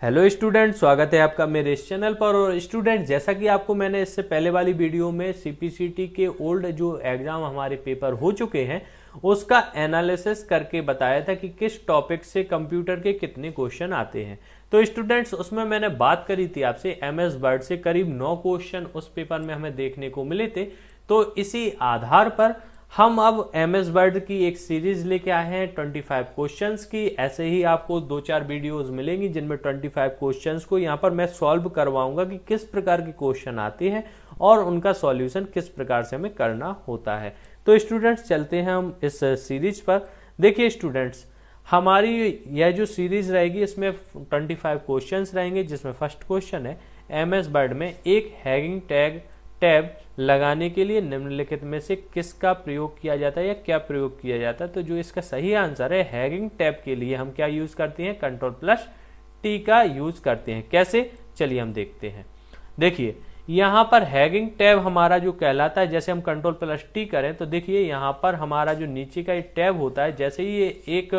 Hello student, स्वागत है आपका मेरे इस चैनल पर। और स्टूडेंट, जैसा कि आपको मैंने इससे पहले वाली वीडियो में सीपीसीटी के ओल्ड जो एग्जाम हमारे पेपर हो चुके हैं उसका एनालिसिस करके बताया था कि किस टॉपिक से कंप्यूटर के कितने क्वेश्चन आते हैं। तो स्टूडेंट्स, उसमें मैंने बात करी थी आपसे एमएस वर्ड से करीब 9 क्वेश्चन उस पेपर में हमें देखने को मिले थे। तो इसी आधार पर हम अब एमएस वर्ड की एक सीरीज लेके आए हैं 25 क्वेश्चंस की। ऐसे ही आपको 2-4 वीडियोस मिलेंगी जिनमें 25 क्वेश्चंस को यहाँ पर मैं सॉल्व करवाऊंगा कि किस प्रकार के क्वेश्चन आते हैं और उनका सॉल्यूशन किस प्रकार से हमें करना होता है। तो स्टूडेंट्स, चलते हैं हम इस सीरीज पर। देखिए स्टूडेंट्स, हमारी यह जो सीरीज रहेगी इसमें 25 क्वेश्चंस रहेंगे, जिसमें फर्स्ट क्वेश्चन है एमएस वर्ड में एक हैगिंग टैब लगाने के लिए निम्नलिखित में से किसका प्रयोग किया जाता है या क्या प्रयोग किया जाता है। तो जो इसका सही आंसर है, हैगिंग टैब के लिए हम क्या यूज करते हैं, Ctrl+T का यूज करते हैं। कैसे, चलिए हम देखते हैं। देखिए यहाँ पर हैगिंग टैब हमारा जो कहलाता है, जैसे हम Ctrl+T करें तो देखिए यहाँ पर हमारा जो नीचे का टैब होता है, जैसे ही ये एक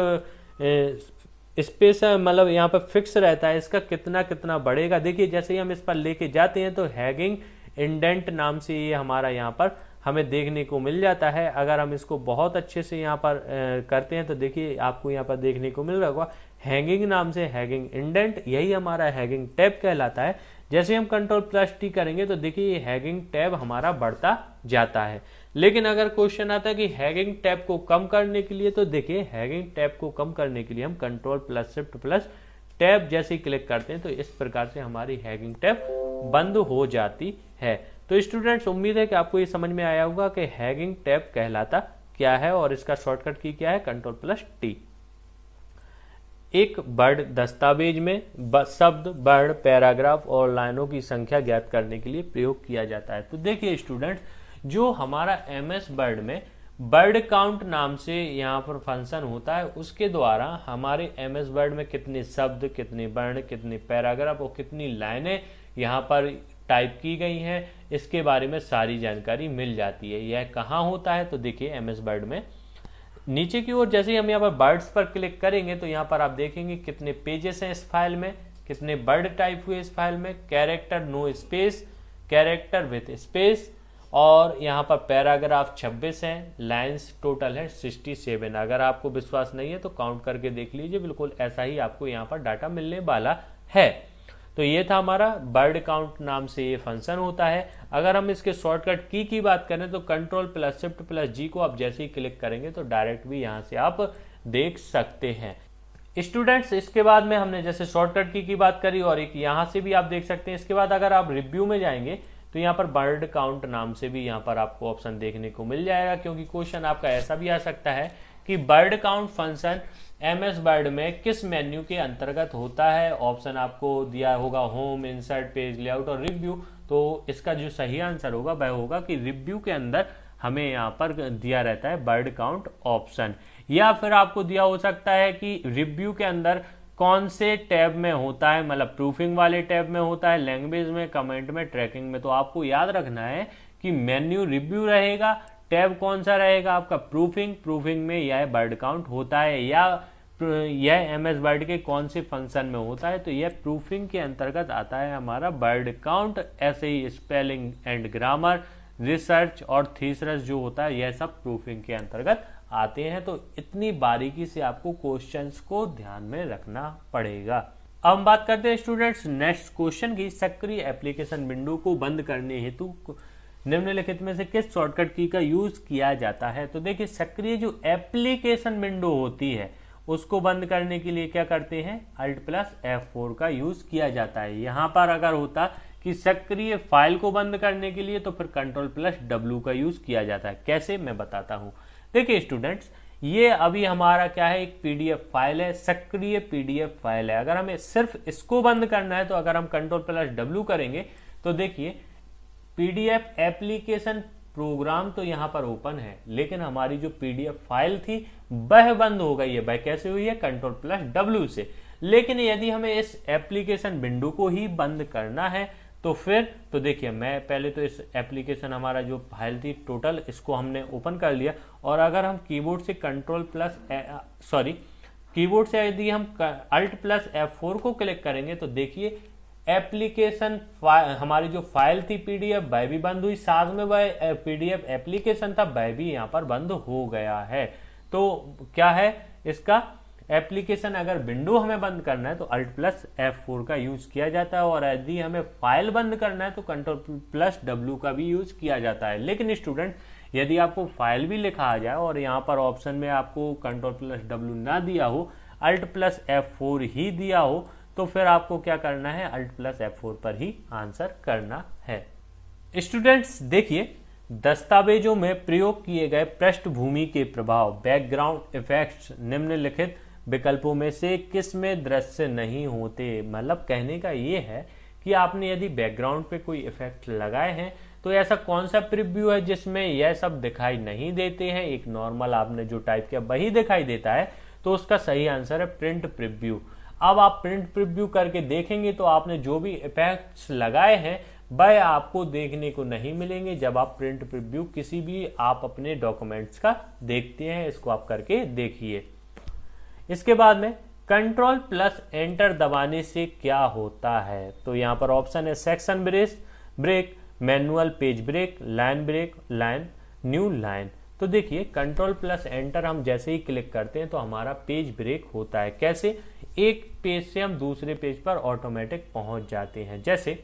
स्पेस है, मतलब यहाँ पर फिक्स रहता है, इसका कितना कितना बढ़ेगा। देखिए जैसे ही हम इस पर लेके जाते हैं तो हैगिंग इंडेंट नाम से ये हमारा यहाँ पर हमें देखने को मिल जाता है। अगर हम इसको बहुत अच्छे से यहाँ पर करते हैं तो देखिए आपको यहाँ पर देखने को मिल रहा होगा हैगिंग नाम से हैगिंग इंडेंट, यही हमारा हैगिंग टैब कहलाता है। जैसे हम Ctrl+T करेंगे तो देखिए ये हैगिंग टैब हमारा बढ़ता जाता है। लेकिन अगर क्वेश्चन आता है कि हैगिंग टैब को कम करने के लिए, तो देखिए हैगिंग टैब को कम करने के लिए हम Ctrl+Shift+टैब जैसे ही क्लिक करते हैं तो इस प्रकार से हमारी हैगिंग टैब बंद हो जाती है। तो स्टूडेंट्स, उम्मीद है कि आपको ये समझ में आया होगा कि हैगिंग टैब कहलाता क्या है और इसका शॉर्टकट की क्या है, Ctrl+T। एक वर्ड दस्तावेज में शब्द, वर्ण, पैराग्राफ और लाइनों की संख्या ज्ञात करने के लिए प्रयोग किया जाता है। तो देखिए स्टूडेंट्स, जो हमारा एमएस वर्ड में वर्ड काउंट नाम से यहाँ पर फंक्शन होता है, उसके द्वारा हमारे एमएस वर्ड में कितने शब्द, कितने वर्ण, कितने पैराग्राफ और कितनी लाइनें यहाँ पर टाइप की गई हैं, इसके बारे में सारी जानकारी मिल जाती है। यह कहाँ होता है, तो देखिए एमएस वर्ड में नीचे की ओर जैसे ही हम यहाँ पर वर्ड्स पर क्लिक करेंगे तो यहाँ पर आप देखेंगे कितने पेजेस हैं इस फाइल में, कितने वर्ड टाइप हुए इस फाइल में, character no space, character with space, और यहाँ पर पैराग्राफ 26 हैं, लाइंस टोटल है 67। अगर आपको विश्वास नहीं है तो काउंट करके देख लीजिए, बिल्कुल ऐसा ही आपको यहाँ पर डाटा मिलने वाला है। तो ये था हमारा वर्ड काउंट नाम से ये फंक्शन होता है। अगर हम इसके शॉर्टकट की बात करें तो Ctrl+Shift+G को आप जैसे ही क्लिक करेंगे तो डायरेक्ट भी यहाँ से आप देख सकते हैं। स्टूडेंट्स, इसके बाद में हमने जैसे शॉर्टकट की बात करी और एक यहाँ से भी आप देख सकते हैं। इसके बाद अगर आप रिव्यू में जाएंगे तो यहाँ पर वर्ड काउंट नाम से भी यहाँ पर आपको ऑप्शन देखने को मिल जाएगा, क्योंकि क्वेश्चन आपका ऐसा भी आ सकता है कि word count function MS word में किस मेन्यू के अंतर्गत होता है। ऑप्शन आपको दिया होगा होम, इंसर्ट, पेज लेआउट और रिव्यू। तो इसका जो सही आंसर होगा वह होगा कि रिव्यू के अंदर हमें यहाँ पर दिया रहता है वर्ड काउंट ऑप्शन। या फिर आपको दिया हो सकता है कि रिव्यू के अंदर कौन से टैब में होता है, मतलब प्रूफिंग वाले टैब में होता है, लैंग्वेज में, कमेंट में, ट्रैकिंग में। तो आपको याद रखना है कि मेन्यू रिव्यू रहेगा, टैब कौन सा रहेगा आपका प्रूफिंग में यह वर्ड काउंट होता है, या यह एमएस वर्ड के कौन से फंक्शन में होता है, तो यह प्रूफिंग के अंतर्गत आता है हमारा वर्ड काउंट। ऐसे ही स्पेलिंग एंड ग्रामर, रिसर्च और थीसरस जो होता है, यह सब प्रूफिंग के अंतर्गत आते हैं। तो इतनी बारीकी से आपको क्वेश्चंस को ध्यान में रखना पड़ेगा। अब हम बात करते हैं स्टूडेंट्स नेक्स्ट क्वेश्चन की। सक्रिय एप्लीकेशन विंडो को बंद करने हेतु निम्नलिखित में से किस शॉर्टकट की का यूज किया जाता है। तो देखिए, सक्रिय जो एप्लीकेशन विंडो होती है उसको बंद करने के लिए क्या करते हैं, Alt+F4 का यूज किया जाता है। यहां पर अगर होता कि सक्रिय फाइल को बंद करने के लिए तो फिर Ctrl+W का यूज किया जाता है। कैसे, मैं बताता हूं। देखिए स्टूडेंट्स, ये अभी हमारा क्या है, एक पीडीएफ फाइल है, सक्रिय पीडीएफ फाइल है। अगर हमें सिर्फ इसको बंद करना है तो अगर हम Ctrl+W करेंगे तो देखिए पीडीएफ एप्लीकेशन प्रोग्राम तो यहाँ पर ओपन है, लेकिन हमारी जो पीडीएफ फाइल थी वह बंद हो गई है। वह कैसे हुई है, Ctrl+W से। लेकिन यदि हमें इस एप्लीकेशन विंडो को ही बंद करना है तो फिर तो देखिए, मैं पहले तो इस एप्लीकेशन हमारा जो फाइल थी टोटल, इसको हमने ओपन कर लिया। और अगर हम कीबोर्ड से कीबोर्ड से यदि हम Alt प्लस F4 को क्लिक करेंगे तो देखिए एप्लीकेशन हमारी जो फाइल थी पीडीएफ वह भी बंद हुई, साथ में वह पीडीएफ एप्लीकेशन था वह भी यहाँ पर बंद हो गया है। तो क्या है इसका एप्लीकेशन, अगर विंडो हमें बंद करना है तो Alt प्लस F4 का यूज किया जाता है, और यदि हमें फाइल बंद करना है तो Ctrl प्लस W का भी यूज किया जाता है। लेकिन स्टूडेंट यदि आपको फाइल भी लिखा आ जाए और यहाँ पर ऑप्शन में आपको Ctrl प्लस W ना दिया हो, Alt प्लस F4 ही दिया हो, तो फिर आपको क्या करना है, Alt प्लस F4 पर ही आंसर करना है। स्टूडेंट्स देखिए, दस्तावेजों में प्रयोग किए गए पृष्ठभूमि के प्रभाव बैकग्राउंड इफेक्ट्स निम्नलिखित विकल्पों में से किस में दृश्य नहीं होते। मतलब कहने का ये है कि आपने यदि बैकग्राउंड पे कोई इफेक्ट लगाए हैं तो ऐसा कौन सा प्रीव्यू है जिसमें यह सब दिखाई नहीं देते हैं, एक नॉर्मल आपने जो टाइप किया वही दिखाई देता है, तो उसका सही आंसर है प्रिंट प्रीव्यू। अब आप प्रिंट प्रीव्यू करके देखेंगे तो आपने जो भी इफेक्ट्स लगाए हैं वह आपको देखने को नहीं मिलेंगे जब आप प्रिंट प्रीव्यू किसी भी आप अपने डॉक्यूमेंट्स का देखते हैं। इसको आप करके देखिए। इसके बाद में कंट्रोल प्लस एंटर दबाने से क्या होता है, तो यहाँ पर ऑप्शन है section break, manual page break, line new line. तो देखिए कंट्रोल प्लस एंटर हम जैसे ही क्लिक करते हैं तो हमारा पेज ब्रेक होता है। कैसे, एक पेज से हम दूसरे पेज पर ऑटोमेटिक पहुंच जाते हैं। जैसे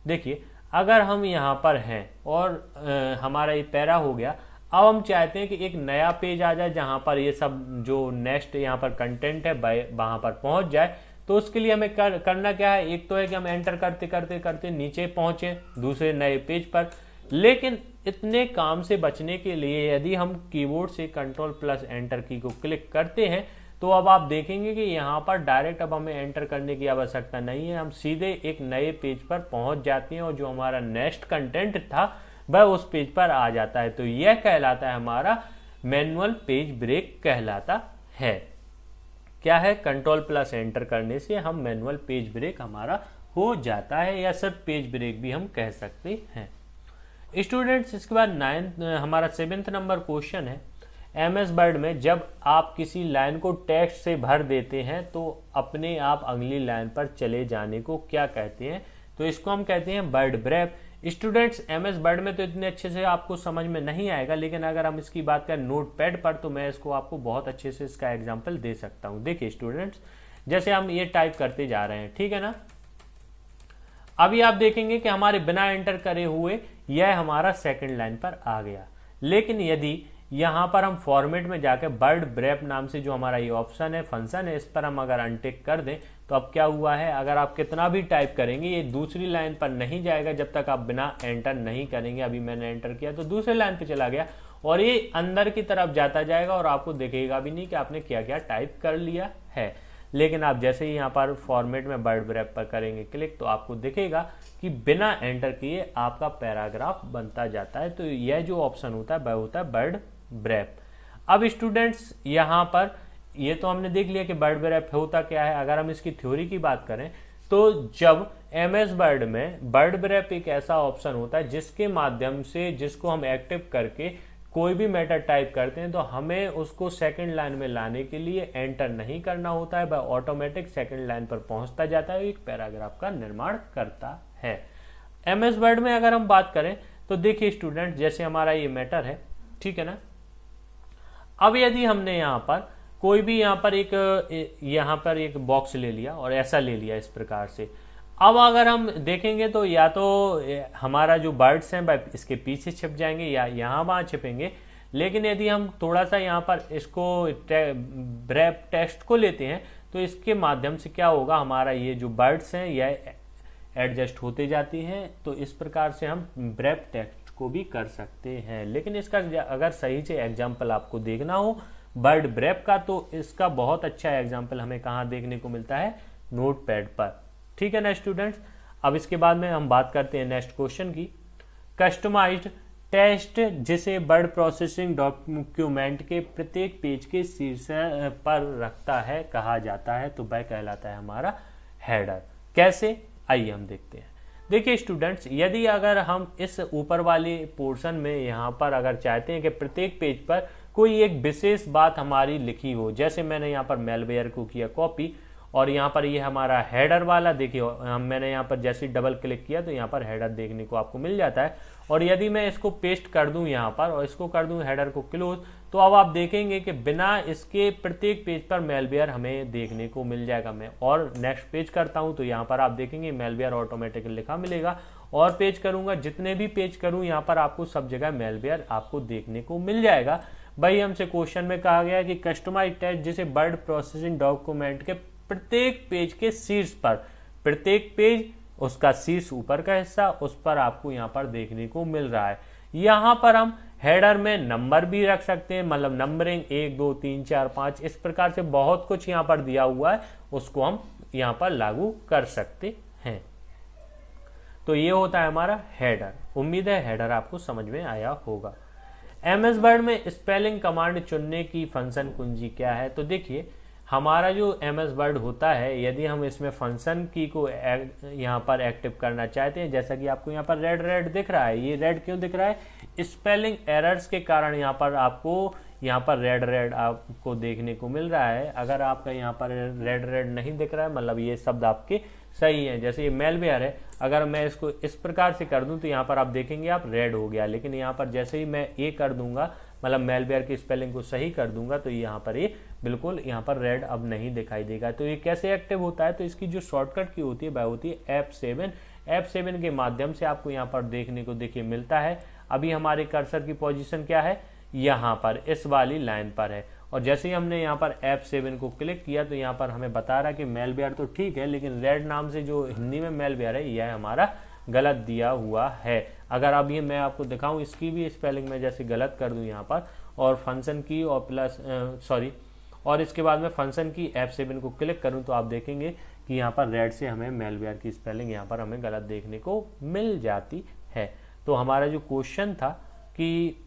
देखिए अगर हम यहाँ पर हैं और हमारा ये पैरा हो गया, अब हम चाहते हैं कि एक नया पेज आ जाए जहां पर ये सब जो नेक्स्ट यहाँ पर कंटेंट है वहां पर पहुंच जाए। तो उसके लिए हमें करना क्या है, एक तो है कि हम एंटर करते करते करते नीचे पहुंचे दूसरे नए पेज पर, लेकिन इतने काम से बचने के लिए यदि हम कीबोर्ड से कंट्रोल प्लस एंटर की को क्लिक करते हैं तो अब आप देखेंगे कि यहाँ पर डायरेक्ट अब हमें एंटर करने की आवश्यकता नहीं है, हम सीधे एक नए पेज पर पहुंच जाते हैं और जो हमारा नेक्स्ट कंटेंट था वह उस पेज पर आ जाता है। तो यह कहलाता है हमारा मैनुअल पेज ब्रेक कहलाता है। क्या है, कंट्रोल प्लस एंटर करने से हम मैनुअल पेज ब्रेक हमारा हो जाता है, या सिर्फ पेज ब्रेक भी हम कह सकते हैं। स्टूडेंट्स इसके बाद हमारा 7th नंबर क्वेश्चन है, MS वर्ड में जब आप किसी लाइन को टेक्स्ट से भर देते हैं तो अपने आप अगली लाइन पर चले जाने को क्या कहते हैं, तो इसको हम कहते हैं वर्ड ब्रेप। स्टूडेंट्स MS वर्ड में तो इतने अच्छे से आपको समझ में नहीं आएगा, लेकिन अगर हम इसकी बात करें नोटपैड पर तो मैं इसको आपको बहुत अच्छे से इसका एग्जांपल दे सकता हूं। देखिए स्टूडेंट्स, जैसे हम ये टाइप करते जा रहे हैं, ठीक है ना, अभी आप देखेंगे कि हमारे बिना एंटर करे हुए यह हमारा सेकंड लाइन पर आ गया। लेकिन यदि यहां पर हम फॉर्मेट में जाकर वर्ड ब्रेप नाम से जो हमारा ये ऑप्शन है, फंक्शन है, इस पर हम अगर अनटिक कर दें तो अब क्या हुआ है, अगर आप कितना भी टाइप करेंगे ये दूसरी लाइन पर नहीं जाएगा जब तक आप बिना एंटर नहीं करेंगे। अभी मैंने एंटर किया तो दूसरे लाइन पे चला गया और ये अंदर की तरफ जाता जाएगा और आपको दिखेगा भी नहीं कि आपने क्या क्या टाइप कर लिया है। लेकिन आप जैसे ही यहाँ पर फॉर्मेट में वर्ड ब्रेप पर करेंगे क्लिक तो आपको दिखेगा कि बिना एंटर किए आपका पैराग्राफ बनता जाता है। तो यह जो ऑप्शन होता है वह होता है वर्ड ब्रेप। अब स्टूडेंट्स यहाँ पर ये तो हमने देख लिया कि वर्ड ब्रेप होता क्या है। अगर हम इसकी थ्योरी की बात करें तो जब MS वर्ड में वर्ड ब्रेप एक ऐसा ऑप्शन होता है जिसके माध्यम से, जिसको हम एक्टिव करके कोई भी मैटर टाइप करते हैं तो हमें उसको सेकंड लाइन में लाने के लिए एंटर नहीं करना होता है, वह ऑटोमेटिक सेकंड लाइन पर पहुंचता जाता है, एक पैराग्राफ का निर्माण करता है। MS वर्ड में अगर हम बात करें तो देखिए स्टूडेंट, जैसे हमारा ये मैटर है, ठीक है ना, अब यदि हमने यहाँ पर कोई भी यहाँ पर एक बॉक्स ले लिया और ऐसा ले लिया इस प्रकार से, अब अगर हम देखेंगे तो या तो हमारा जो बर्ड्स हैं इसके पीछे छिप जाएंगे या यहाँ वहाँ छिपेंगे। लेकिन यदि हम थोड़ा सा यहाँ पर इसको ब्रेप टेक्स्ट को लेते हैं तो इसके माध्यम से क्या होगा, हमारा ये जो बर्ड्स हैं यह एडजस्ट होते जाती हैं। तो इस प्रकार से हम ब्रेप टेक्स्ट को भी कर सकते हैं। लेकिन इसका अगर सही से एग्जाम्पल आपको देखना हो वर्ड ब्रेप का तो इसका बहुत अच्छा एग्जाम्पल हमें कहाँ देखने को मिलता है, नोटपैड पर, ठीक है ना स्टूडेंट्स। अब इसके बाद में हम बात करते हैं नेक्स्ट क्वेश्चन की, कस्टमाइज्ड टेक्स्ट जिसे वर्ड प्रोसेसिंग डॉक्यूमेंट के प्रत्येक पेज के शीर्ष पर रखता है कहा जाता है, तो वह कहलाता है हमारा हेडर। कैसे, आइए हम देखते हैं। देखिए स्टूडेंट्स, यदि अगर हम इस ऊपर वाले पोर्शन में यहाँ पर अगर चाहते हैं कि प्रत्येक पेज पर कोई एक विशेष बात हमारी लिखी हो, जैसे मैंने यहाँ पर मेलवेयर को किया कॉपी और यहाँ पर ये हमारा हेडर वाला, देखिए मैंने यहाँ पर जैसे डबल क्लिक किया तो यहाँ पर हेडर देखने को आपको मिल जाता है। और यदि मैं इसको पेस्ट कर दूं यहाँ पर और इसको कर दूं हेडर को क्लोज, तो अब आप देखेंगे कि बिना इसके प्रत्येक पेज पर मेलवेयर हमें देखने को मिल जाएगा। मैं और नेक्स्ट पेज करता हूं तो यहाँ पर आप देखेंगे मेलवेयर ऑटोमेटिकली लिखा मिलेगा। और पेज करूंगा, जितने भी पेज करूं यहाँ पर आपको सब जगह मेलवेयर आपको देखने को मिल जाएगा। भाई हमसे क्वेश्चन में कहा गया कि कस्टमाइज टेक्स्ट जिसे वर्ड प्रोसेसिंग डॉक्यूमेंट के प्रत्येक पेज के शीर्ष पर, प्रत्येक पेज उसका शीर्ष ऊपर का हिस्सा, उस पर आपको यहाँ पर देखने को मिल रहा है। यहाँ पर हम हेडर में नंबर भी रख सकते हैं, मतलब नंबरिंग 1 2 3 4 5 इस प्रकार से बहुत कुछ यहाँ पर दिया हुआ है, उसको हम यहाँ पर लागू कर सकते हैं। तो ये होता है हमारा हेडर। उम्मीद है हेडर आपको समझ में आया होगा। एमएस वर्ड में स्पेलिंग कमांड चुनने की फंक्शन कुंजी क्या है? तो देखिए हमारा जो एमएस वर्ड होता है, यदि हम इसमें फंक्शन की को यहाँ पर एक्टिव करना चाहते हैं, जैसा कि आपको यहाँ पर रेड रेड दिख रहा है, ये रेड क्यों दिख रहा है? स्पेलिंग एरर्स के कारण यहाँ पर आपको यहाँ पर रेड रेड आपको देखने को मिल रहा है। अगर आपका यहाँ पर रेड रेड नहीं दिख रहा है, मतलब ये शब्द आपके सही है। जैसे ये मेलवेयर है, अगर मैं इसको इस प्रकार से कर दूं तो यहाँ पर आप देखेंगे आप रेड हो गया, लेकिन यहाँ पर जैसे ही मैं ए कर दूंगा, मतलब मेलवेयर की स्पेलिंग को सही कर दूंगा, तो यहाँ पर ये बिल्कुल यहाँ पर रेड अब नहीं दिखाई देगा। तो ये कैसे एक्टिव होता है? तो इसकी जो शॉर्टकट की होती है वह होती है F7। F7 के माध्यम से आपको यहाँ पर देखने को देखिए मिलता है। अभी हमारे कर्सर की पोजीशन क्या है? यहाँ पर इस वाली लाइन पर है। और जैसे ही हमने यहाँ पर F7 को क्लिक किया तो यहाँ पर हमें बता रहा है कि मेलवेयर तो ठीक है, लेकिन रेड नाम से जो हिंदी में मेलवेयर है यह हमारा गलत दिया हुआ है। अगर अब ये मैं आपको दिखाऊं, इसकी भी स्पेलिंग में जैसे गलत कर दूं यहाँ पर और फंक्शन की और प्लस और इसके बाद में फंक्शन की F7 को क्लिक करूं तो आप देखेंगे कि यहाँ पर रेड से हमें मेलवेयर की स्पेलिंग यहाँ पर हमें गलत देखने को मिल जाती है। तो हमारा जो क्वेश्चन था कि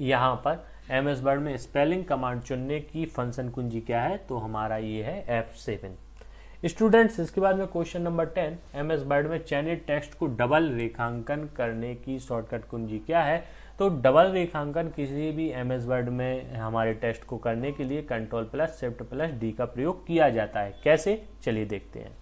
यहाँ पर एमएस वर्ड में स्पेलिंग कमांड चुनने की फंक्शन कुंजी क्या है, तो हमारा ये है F7। स्टूडेंट्स, इसके बाद में क्वेश्चन नंबर 10, एमएस वर्ड में चयनित टेक्स्ट को डबल रेखांकन करने की शॉर्टकट कुंजी क्या है? तो डबल रेखांकन किसी भी एमएस वर्ड में हमारे टेक्स्ट को करने के लिए Ctrl+Shift+D का प्रयोग किया जाता है। कैसे? चलिए देखते हैं।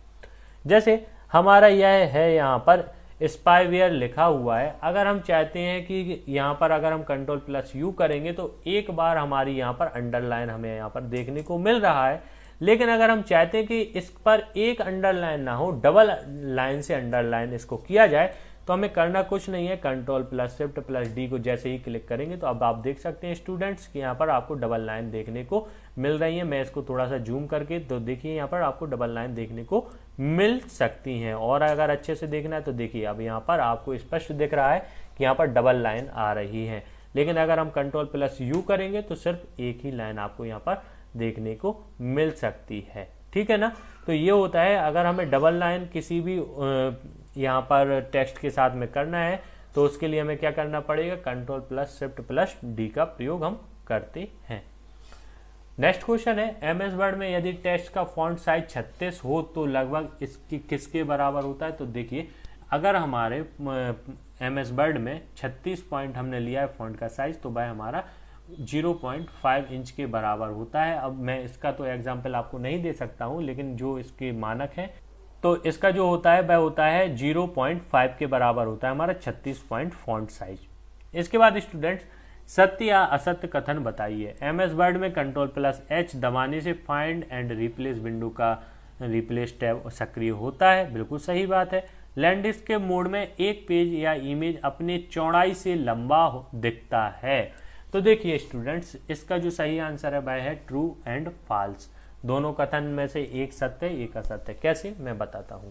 जैसे हमारा यह है यहाँ पर स्पाईवेयर लिखा हुआ है। अगर हम चाहते हैं कि यहाँ पर अगर हम Ctrl+U करेंगे तो एक बार हमारी यहाँ पर अंडरलाइन हमें यहाँ पर देखने को मिल रहा है, लेकिन अगर हम चाहते हैं कि इस पर एक अंडरलाइन ना हो, डबल लाइन से अंडरलाइन इसको किया जाए, तो हमें करना कुछ नहीं है। Ctrl+Shift+D को जैसे ही क्लिक करेंगे तो अब आप देख सकते हैं स्टूडेंट्स कि यहाँ पर आपको डबल लाइन देखने को मिल रही है। मैं इसको थोड़ा सा जूम करके तो देखिए यहाँ पर आपको डबल लाइन देखने को मिल सकती हैं। और अगर अच्छे से देखना है तो देखिए अब यहाँ पर आपको स्पष्ट दिख रहा है कि यहाँ पर डबल लाइन आ रही है। लेकिन अगर हम Ctrl+U करेंगे तो सिर्फ एक ही लाइन आपको यहाँ पर देखने को मिल सकती है। ठीक है ना? तो ये होता है, अगर हमें डबल लाइन किसी भी यहाँ पर टेक्स्ट के साथ में करना है तो उसके लिए हमें क्या करना पड़ेगा? Ctrl+Shift+D का प्रयोग हम करते हैं। नेक्स्ट क्वेश्चन है, एमएस वर्ड में यदि टेक्स्ट का फॉन्ट साइज 36 हो तो लगभग इसकी किसके बराबर होता है? तो देखिए अगर हमारे एमएस वर्ड में 36 पॉइंट हमने लिया है फॉन्ट का साइज, तो वह हमारा 0.5 इंच के बराबर होता है। अब मैं इसका तो एग्जाम्पल आपको नहीं दे सकता हूं, लेकिन जो इसके मानक है तो इसका जो होता है वह होता है 0.5 के बराबर होता है हमारा 36 पॉइंट फॉन्ट साइज। इसके बाद स्टूडेंट्स, सत्य या असत्य कथन बताइए। एमएस वर्ड में Ctrl+H दबाने से फाइंड एंड रिप्लेस विंडो का रिप्लेस टैब सक्रिय होता है। बिल्कुल सही बात है। लैंडस्केप मोड में एक पेज या इमेज अपने चौड़ाई से लंबा दिखता है। तो देखिए स्टूडेंट्स, इसका जो सही आंसर है वह है ट्रू एंड फॉल्स। दोनों कथन में से एक सत्य एक असत्य। कैसे? मैं बताता हूं।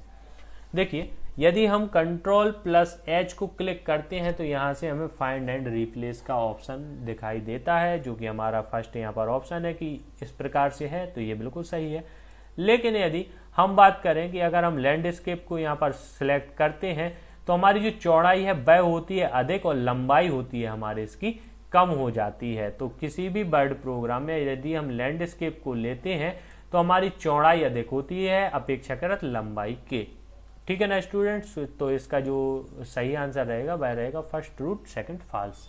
देखिए यदि हम Ctrl+H को क्लिक करते हैं तो यहाँ से हमें फाइंड एंड रिप्लेस का ऑप्शन दिखाई देता है, जो कि हमारा फर्स्ट यहाँ पर ऑप्शन है कि इस प्रकार से है, तो ये बिल्कुल सही है। लेकिन यदि हम बात करें कि अगर हम लैंडस्केप को यहाँ पर सिलेक्ट करते हैं तो हमारी जो चौड़ाई है वह होती है अधिक और लंबाई होती है हमारे इसकी कम हो जाती है। तो किसी भी वर्ड प्रोग्राम में यदि हम लैंडस्केप को लेते हैं तो हमारी चौड़ाई अधिक होती है अपेक्षाकृत लंबाई के। ठीक है ना स्टूडेंट्स। तो इसका जो सही आंसर रहेगा वह रहेगा first root, second false.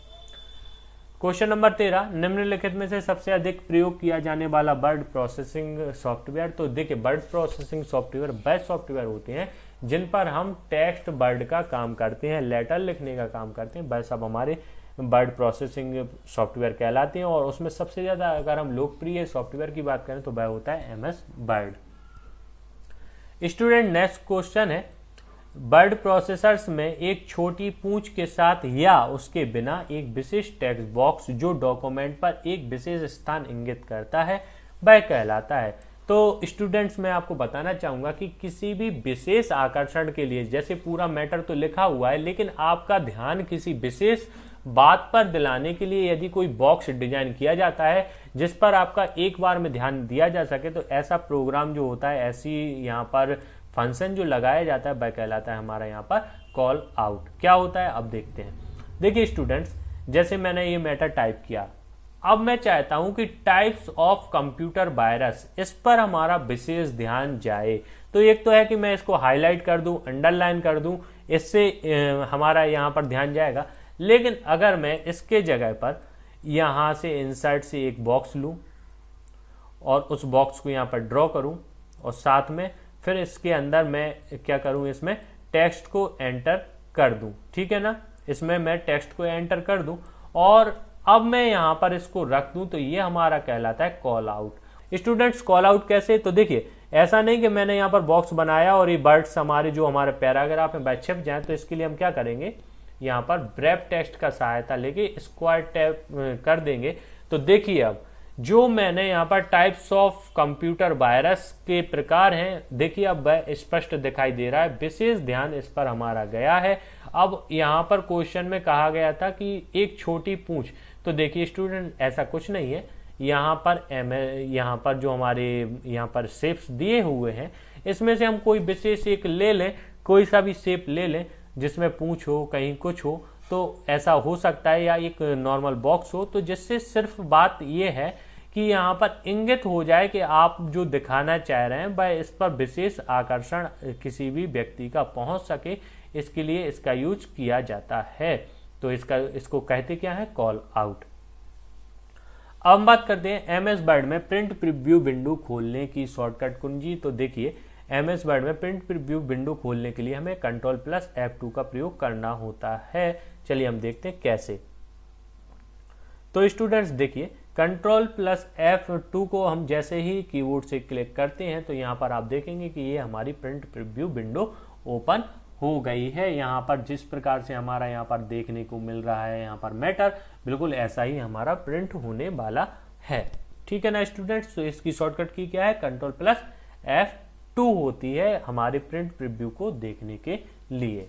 Question number 13, निम्नलिखित में से सबसे अधिक प्रयोग किया जाने वाला वर्ड प्रोसेसिंग सॉफ्टवेयर। तो देखिए, वर्ड प्रोसेसिंग सॉफ्टवेयर वह सॉफ्टवेयर होते हैं जिन पर हम टेक्स्ट वर्ड का काम करते हैं, लेटर लिखने का काम करते हैं, वह सब हमारे वर्ड प्रोसेसिंग सॉफ्टवेयर कहलाते हैं। और उसमें सबसे ज्यादा अगर हम लोकप्रिय सॉफ्टवेयर की बात करें तो वह होता है MS word. Student next question है, वर्ड प्रोसेसर्स में एक छोटी पूंछ के साथ या उसके बिना एक विशिष्ट टेक्स्ट बॉक्स जो डॉक्यूमेंट पर एक विशेष स्थान इंगित करता है वह कहलाता है। तो स्टूडेंट्स मैं आपको बताना चाहूंगा कि किसी भी विशेष आकर्षण के लिए, जैसे पूरा मैटर तो लिखा हुआ है लेकिन आपका ध्यान किसी विशेष बात पर दिलाने के लिए यदि कोई बॉक्स डिजाइन किया जाता है जिस पर आपका एक बार में ध्यान दिया जा सके, तो ऐसा प्रोग्राम जो होता है, ऐसी यहाँ पर फंक्शन जो लगाया जाता है वह कहलाता है हमारा यहाँ पर कॉल आउट। क्या होता है अब देखते हैं। देखिए स्टूडेंट्स, जैसे मैंने ये मैटर टाइप किया, अब मैं चाहता हूं कि टाइप्स ऑफ कंप्यूटर वायरस, इस पर हमारा विशेष ध्यान जाए। तो एक तो है कि मैं इसको हाईलाइट कर दूं, अंडरलाइन कर दूं, इससे हमारा यहाँ पर ध्यान जाएगा। लेकिन अगर मैं इसके जगह पर यहां से इंसर्ट से एक बॉक्स लूं और उस बॉक्स को यहाँ पर ड्रॉ करूं और साथ में फिर इसके अंदर मैं क्या करूं, इसमें टेक्स्ट को एंटर कर दूं, ठीक है ना, इसमें मैं टेक्स्ट को एंटर कर दूं और अब मैं यहां पर इसको रख दूं, तो ये हमारा कहलाता है call out. Students call out कैसे, तो देखिए ऐसा नहीं कि मैंने यहाँ पर बॉक्स बनाया और ये वर्ड्स हमारे जो हमारे पैराग्राफ में वह छिप जाए। तो इसके लिए हम क्या करेंगे, यहाँ पर ब्रेप टेक्स्ट का सहायता लेके स्क्वायर टैप कर देंगे। तो देखिए अब जो मैंने यहाँ पर टाइप्स ऑफ कंप्यूटर वायरस के प्रकार हैं, देखिए अब वह स्पष्ट दिखाई दे रहा है, विशेष ध्यान इस पर हमारा गया है। अब यहाँ पर क्वेश्चन में कहा गया था कि एक छोटी पूंछ, तो देखिए स्टूडेंट ऐसा कुछ नहीं है। यहाँ पर जो हमारे यहाँ पर शेप्स दिए हुए हैं इसमें से हम कोई विशेष एक ले लें, कोई सा भी शेप ले लें जिसमें पूंछ हो, कहीं कुछ हो, तो ऐसा हो सकता है, या एक नॉर्मल बॉक्स हो, तो जिससे सिर्फ बात यह है कि यहाँ पर इंगित हो जाए कि आप जो दिखाना चाह रहे हैं वह इस पर विशेष आकर्षण किसी भी व्यक्ति का पहुंच सके, इसके लिए इसका यूज किया जाता है। तो इसको कहते क्या है, कॉल आउट। अब हम बात करते हैं MS वर्ड में प्रिंट प्रीव्यू विंडो खोलने की शॉर्टकट कुंजी। तो देखिए MS वर्ड में प्रिंट प्रीव्यू विंडो खोलने के लिए हमें Ctrl+F2 का प्रयोग करना होता है। चलिए हम देखते हैं कैसे। तो स्टूडेंट्स देखिए, Ctrl+F2 को हम जैसे ही कीबोर्ड से क्लिक करते हैं तो यहाँ पर आप देखेंगे कि ये हमारी प्रिंट प्रीव्यू विंडो ओपन हो गई है। यहाँ पर जिस प्रकार से हमारा यहाँ पर देखने को मिल रहा है यहाँ पर मैटर, बिल्कुल ऐसा ही हमारा प्रिंट होने वाला है, ठीक है ना स्टूडेंट्स। तो इसकी शॉर्टकट की क्या है, Ctrl+F2 होती है हमारे प्रिंट प्रीव्यू को देखने के लिए।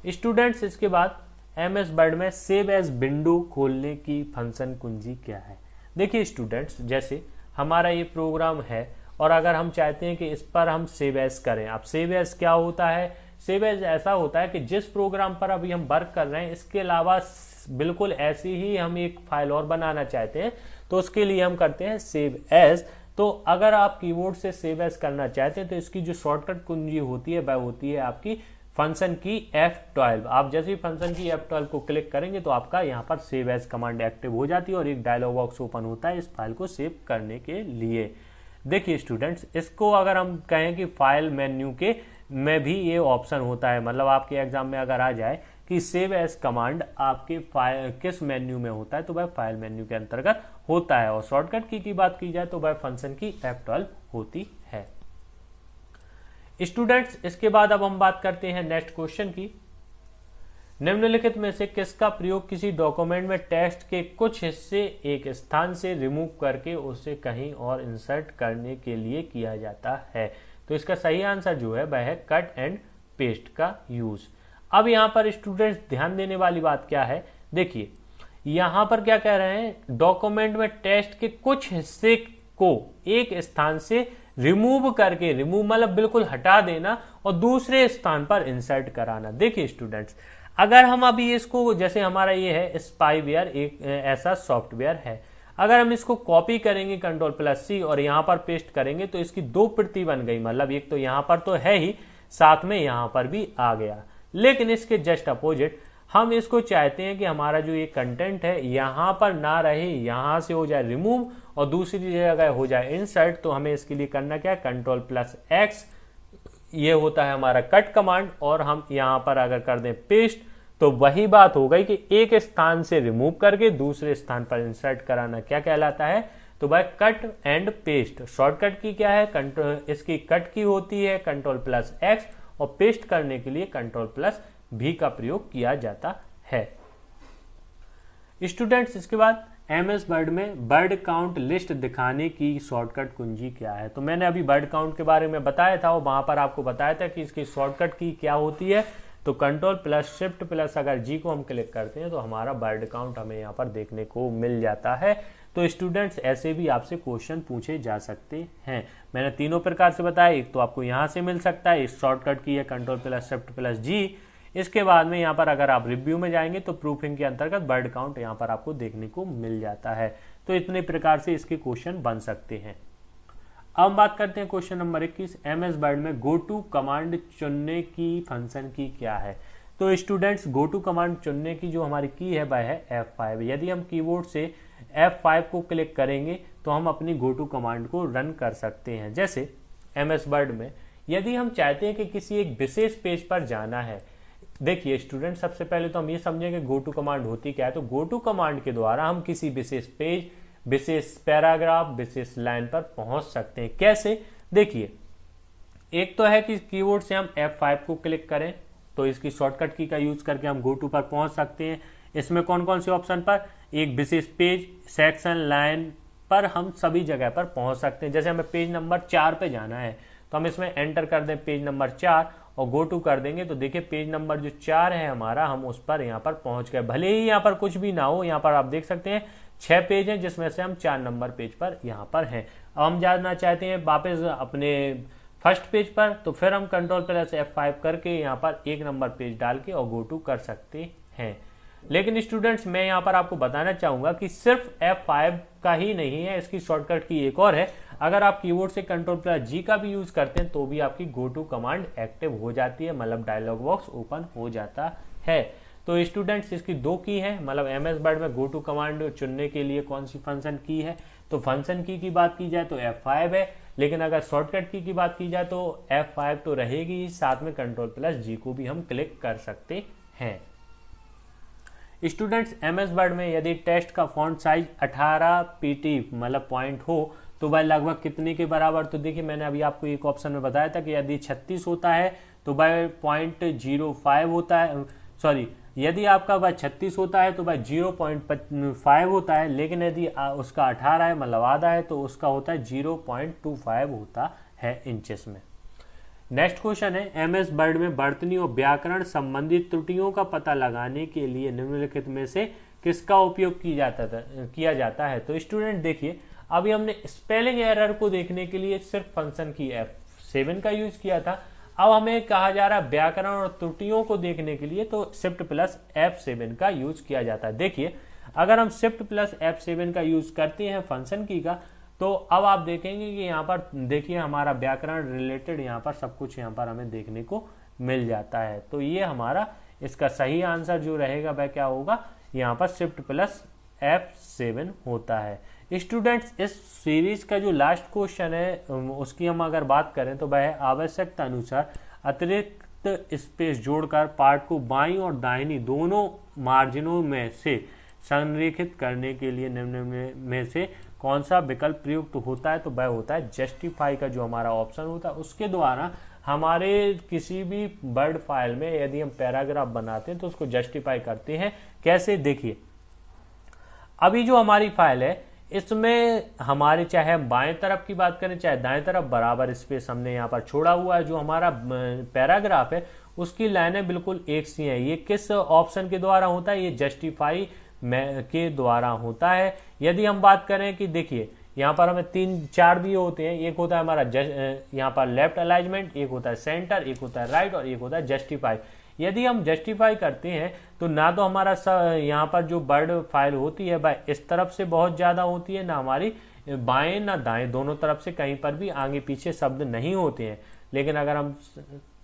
स्टूडेंट्स इसके बाद MS वर्ड में सेव एज विंडो खोलने की फंक्शन कुंजी क्या है। देखिए स्टूडेंट्स, जैसे हमारा ये प्रोग्राम है और अगर हम चाहते हैं कि इस पर हम सेव एज करें। अब सेव एज क्या होता है, सेव एज ऐसा होता है कि जिस प्रोग्राम पर अभी हम वर्क कर रहे हैं इसके अलावा बिल्कुल ऐसी ही हम एक फाइल और बनाना चाहते हैं, तो उसके लिए हम करते हैं सेव एज। तो अगर आप कीबोर्ड से सेव एज करना चाहते हैं तो इसकी जो शॉर्टकट कुंजी होती है वह होती है आपकी फंक्शन की F12। आप जैसे ही फंक्शन की F12 को क्लिक करेंगे तो आपका यहाँ पर सेव एज कमांड एक्टिव हो जाती है और एक डायलॉग बॉक्स ओपन होता है इस फाइल को सेव करने के लिए। देखिए स्टूडेंट्स, इसको अगर हम कहें कि फाइल मेन्यू के में भी ये ऑप्शन होता है, मतलब आपके एग्जाम में अगर आ जाए कि सेव एज कमांड आपके फाइल किस मेन्यू में होता है, तो वह फाइल मेन्यू के अंतर्गत होता है। और शॉर्टकट की बात की जाए तो वह फंक्शन की F12 होती है। स्टूडेंट्स इसके बाद अब हम बात करते हैं नेक्स्ट क्वेश्चन की। निम्नलिखित में से किसका प्रयोग किसी डॉक्यूमेंट में टेक्स्ट के कुछ हिस्से एक स्थान से रिमूव करके उसे कहीं और इंसर्ट करने के लिए किया जाता है। तो इसका सही आंसर जो है वह है कट एंड पेस्ट का यूज। अब यहाँ पर स्टूडेंट्स ध्यान देने वाली बात क्या है, देखिए यहाँ पर क्या कह रहे हैं, डॉक्यूमेंट में टेक्स्ट के कुछ हिस्से को एक स्थान से रिमूव करके, रिमूव मतलब बिल्कुल हटा देना और दूसरे स्थान पर इंसर्ट कराना। देखिए स्टूडेंट्स, अगर हम अभी इसको, जैसे हमारा ये है स्पाईवेयर, एक ऐसा सॉफ्टवेयर है, अगर हम इसको कॉपी करेंगे Ctrl+C और यहाँ पर पेस्ट करेंगे तो इसकी दो प्रति बन गई, मतलब एक तो यहाँ पर तो है ही, साथ में यहाँ पर भी आ गया। लेकिन इसके जस्ट अपोजिट हम इसको चाहते हैं कि हमारा जो ये कंटेंट है यहाँ पर ना रहे, यहाँ से हो जाए रिमूव और दूसरी जगह हो जाए इंसर्ट। तो हमें इसके लिए करना क्या है, Ctrl+X, ये होता है हमारा कट कमांड, और हम यहाँ पर अगर कर दें पेस्ट तो वही बात हो गई कि एक स्थान से रिमूव करके दूसरे स्थान पर इंसर्ट कराना क्या कहलाता है, तो भाई कट एंड पेस्ट। शॉर्टकट की क्या है, इसकी कट की होती है Ctrl+X और पेस्ट करने के लिए Ctrl+V का प्रयोग किया जाता है। स्टूडेंट्स, इसके बाद MS वर्ड में वर्ड काउंट लिस्ट दिखाने की शॉर्टकट कुंजी क्या है। तो मैंने अभी वर्ड काउंट के बारे में बताया था और वहां पर आपको बताया था कि इसकी शॉर्टकट की क्या होती है। तो Ctrl+Shift+ अगर G को हम क्लिक करते हैं तो हमारा वर्ड काउंट हमें यहाँ पर देखने को मिल जाता है। तो स्टूडेंट्स, ऐसे भी आपसे क्वेश्चन पूछे जा सकते हैं। मैंने तीनों प्रकार से बताया, एक तो आपको यहाँ से मिल सकता है, इस शॉर्टकट की है Ctrl+Shift+G। इसके बाद में यहाँ पर अगर आप रिव्यू में जाएंगे तो प्रूफिंग के अंतर्गत वर्ड काउंट यहाँ पर आपको देखने को मिल जाता है। तो इतने प्रकार से इसके क्वेश्चन बन सकते हैं। अब हम बात करते हैं क्वेश्चन नंबर 21, MS वर्ड में गो टू कमांड चुनने की फंक्शन की क्या है। तो स्टूडेंट्स, गो टू कमांड चुनने की जो हमारी की है वह है F5। यदि हम कीबोर्ड से F5 को क्लिक करेंगे तो हम अपनी गो टू कमांड को रन कर सकते हैं। जैसे MS वर्ड में यदि हम चाहते हैं कि किसी एक विशेष पेज पर जाना है, देखिए स्टूडेंट, सबसे पहले तो हम ये समझेंगे गो टू कमांड होती क्या है। तो गो टू कमांड के द्वारा हम किसी विशेष पेज, विशेष पैराग्राफ, विशेष लाइन पर पहुंच सकते हैं। कैसे, देखिए, एक तो है कि कीबोर्ड से हम F5 को क्लिक करें तो इसकी शॉर्टकट की का यूज करके हम गो टू पर पहुंच सकते हैं। इसमें कौन कौन से ऑप्शन पर, एक विशेष पेज, सेक्शन, लाइन पर हम सभी जगह पर पहुंच सकते हैं। जैसे हमें पेज नंबर 4 पे जाना है तो हम इसमें एंटर कर दें पेज नंबर 4 और गो टू कर देंगे तो देखिए पेज नंबर जो 4 है हमारा, हम उस पर यहाँ पर पहुंच गए। भले ही यहाँ पर कुछ भी ना हो, यहाँ पर आप देख सकते हैं 6 पेज हैं जिसमें से हम 4 नंबर पेज पर यहाँ पर हैं। अब हम जाना चाहते हैं वापस अपने फर्स्ट पेज पर, तो फिर हम Ctrl+F5 करके यहाँ पर 1 नंबर पेज डाल के और गो टू कर सकते हैं। लेकिन स्टूडेंट्स, मैं यहाँ पर आपको बताना चाहूंगा कि सिर्फ F5 का ही नहीं है, इसकी शॉर्टकट की एक और है। अगर आप कीबोर्ड से Ctrl+G का भी यूज करते हैं तो भी आपकी गो टू कमांड एक्टिव हो जाती है, मतलब डायलॉग बॉक्स ओपन हो जाता है। तो स्टूडेंट्स, इसकी 2 की है, मतलब MS वर्ड में गो टू कमांड चुनने के लिए कौन सी फंक्शन की है। तो फंक्शन की बात की जाए तो F5 है, लेकिन अगर शॉर्टकट की बात की जाए तो F5 तो रहेगी, साथ में Ctrl+G को भी हम क्लिक कर सकते हैं। स्टूडेंट्स, MS वर्ड में यदि टेक्स्ट का फॉन्ट साइज 18 pt मतलब पॉइंट हो तो वह लगभग कितने के बराबर। तो देखिए, मैंने अभी आपको एक ऑप्शन में बताया था कि यदि 36 होता है तो वह 0.05 होता है, सॉरी, यदि आपका वह 36 होता है तो वह 0.5 होता है, लेकिन यदि उसका 18 है मतलब आधा है तो उसका होता है 0.25 होता है इंचेस में। नेक्स्ट क्वेश्चन है, MS वर्ड में वर्तनी और व्याकरण संबंधित त्रुटियों का पता लगाने के लिए निम्नलिखित में से किसका उपयोग किया जाता है। तो स्टूडेंट देखिए, अभी हमने स्पेलिंग एरर को देखने के लिए सिर्फ फंक्शन की F7 का यूज किया था। अब हमें कहा जा रहा है व्याकरण और त्रुटियों को देखने के लिए तो Shift+F7 का यूज किया जाता है। देखिए, अगर हम Shift+F7 का यूज करते हैं फंक्शन की का, तो अब आप देखेंगे कि यहाँ पर देखिए हमारा व्याकरण रिलेटेड यहाँ पर सब कुछ यहाँ पर हमें देखने को मिल जाता है। तो ये हमारा इसका सही आंसर जो रहेगा वह क्या होगा, यहाँ पर Shift+F7 होता है। स्टूडेंट्स, इस सीरीज का जो लास्ट क्वेश्चन है उसकी हम अगर बात करें तो वह आवश्यकता अनुसार अतिरिक्त स्पेस जोड़कर पार्ट को बाईं और दाहिनी दोनों मार्जिनों में से संरेखित करने के लिए निम्न में से कौन सा विकल्प प्रयुक्त होता है। तो वह होता है जस्टिफाई का जो हमारा ऑप्शन होता है, उसके द्वारा हमारे किसी भी वर्ड फाइल में यदि हम पैराग्राफ बनाते हैं तो उसको जस्टिफाई करते हैं। कैसे, देखिए, अभी जो हमारी फाइल है इसमें हमारे चाहे हम बाएं तरफ की बात करें चाहे दाएं तरफ बराबर स्पेस हमने यहाँ पर छोड़ा हुआ है। जो हमारा पैराग्राफ है उसकी लाइनें बिल्कुल एक सी हैं। ये किस ऑप्शन के द्वारा होता है, ये जस्टिफाई के द्वारा होता है। यदि हम बात करें कि देखिए यहाँ पर हमें 3-4 दिए होते हैं, एक होता है हमारा यहाँ पर लेफ्ट अलाइनमेंट, एक होता है सेंटर, एक होता है राइट और एक होता है जस्टिफाई। यदि हम जस्टिफाई करते हैं तो ना तो हमारा यहाँ पर जो वर्ड फाइल होती है वह इस तरफ से बहुत ज्यादा होती है, ना हमारी बाएं ना दाएं, दोनों तरफ से कहीं पर भी आगे पीछे शब्द नहीं होते हैं। लेकिन अगर हम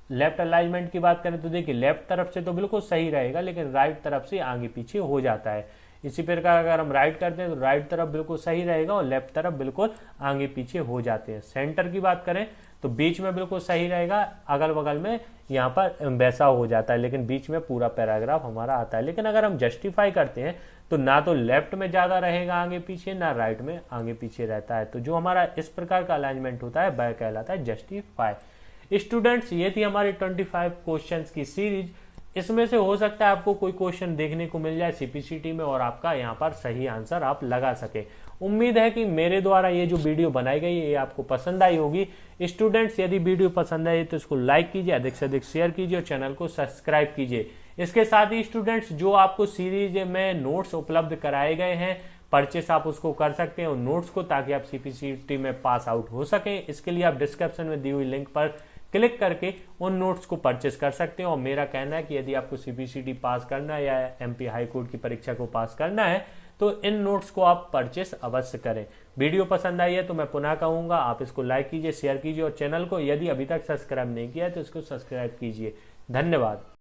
लेफ्ट अलाइनमेंट की बात करें तो देखिए लेफ्ट तरफ से तो बिल्कुल सही रहेगा, लेकिन राइट तरफ से आगे पीछे हो जाता है। इसी प्रकार अगर हम राइट करते हैं तो राइट तरफ बिल्कुल सही रहेगा और लेफ्ट तरफ बिल्कुल आगे पीछे हो जाते हैं। सेंटर की बात करें तो बीच में बिल्कुल सही रहेगा, अगल बगल में यहाँ पर वैसा हो जाता है, लेकिन बीच में पूरा पैराग्राफ हमारा आता है। लेकिन अगर हम जस्टिफाई करते हैं तो ना तो लेफ्ट में ज्यादा रहेगा आगे पीछे, ना राइट में आगे पीछे रहता है। तो जो हमारा इस प्रकार का अलाइनमेंट होता है वह कहलाता है जस्टिफाई। स्टूडेंट्स, ये थी हमारी 25 क्वेश्चंस की सीरीज। इसमें से हो सकता है आपको कोई क्वेश्चन देखने को मिल जाए सीपीसीटी में और आपका यहाँ पर सही आंसर आप लगा सके। उम्मीद है कि मेरे द्वारा ये जो वीडियो बनाई गई है ये आपको पसंद आई होगी। स्टूडेंट्स, यदि वीडियो पसंद आई तो इसको लाइक कीजिए, अधिक से अधिक शेयर कीजिए और चैनल को सब्सक्राइब कीजिए। इसके साथ ही स्टूडेंट्स, जो आपको सीरीज में नोट्स उपलब्ध कराए गए हैं, परचेस आप उसको कर सकते हैं उन नोट्स को, ताकि आप सीपीसीटी में पास आउट हो सके। इसके लिए आप डिस्क्रिप्शन में दी हुई लिंक पर क्लिक करके उन नोट्स को परचेस कर सकते हैं। और मेरा कहना है कि यदि आपको सीपीसीटी पास करना है या एमपी हाई कोर्ट की परीक्षा को पास करना है तो इन नोट्स को आप परचेस अवश्य करें। वीडियो पसंद आई है तो मैं पुनः कहूंगा आप इसको लाइक कीजिए, शेयर कीजिए और चैनल को यदि अभी तक सब्सक्राइब नहीं किया है तो इसको सब्सक्राइब कीजिए। धन्यवाद।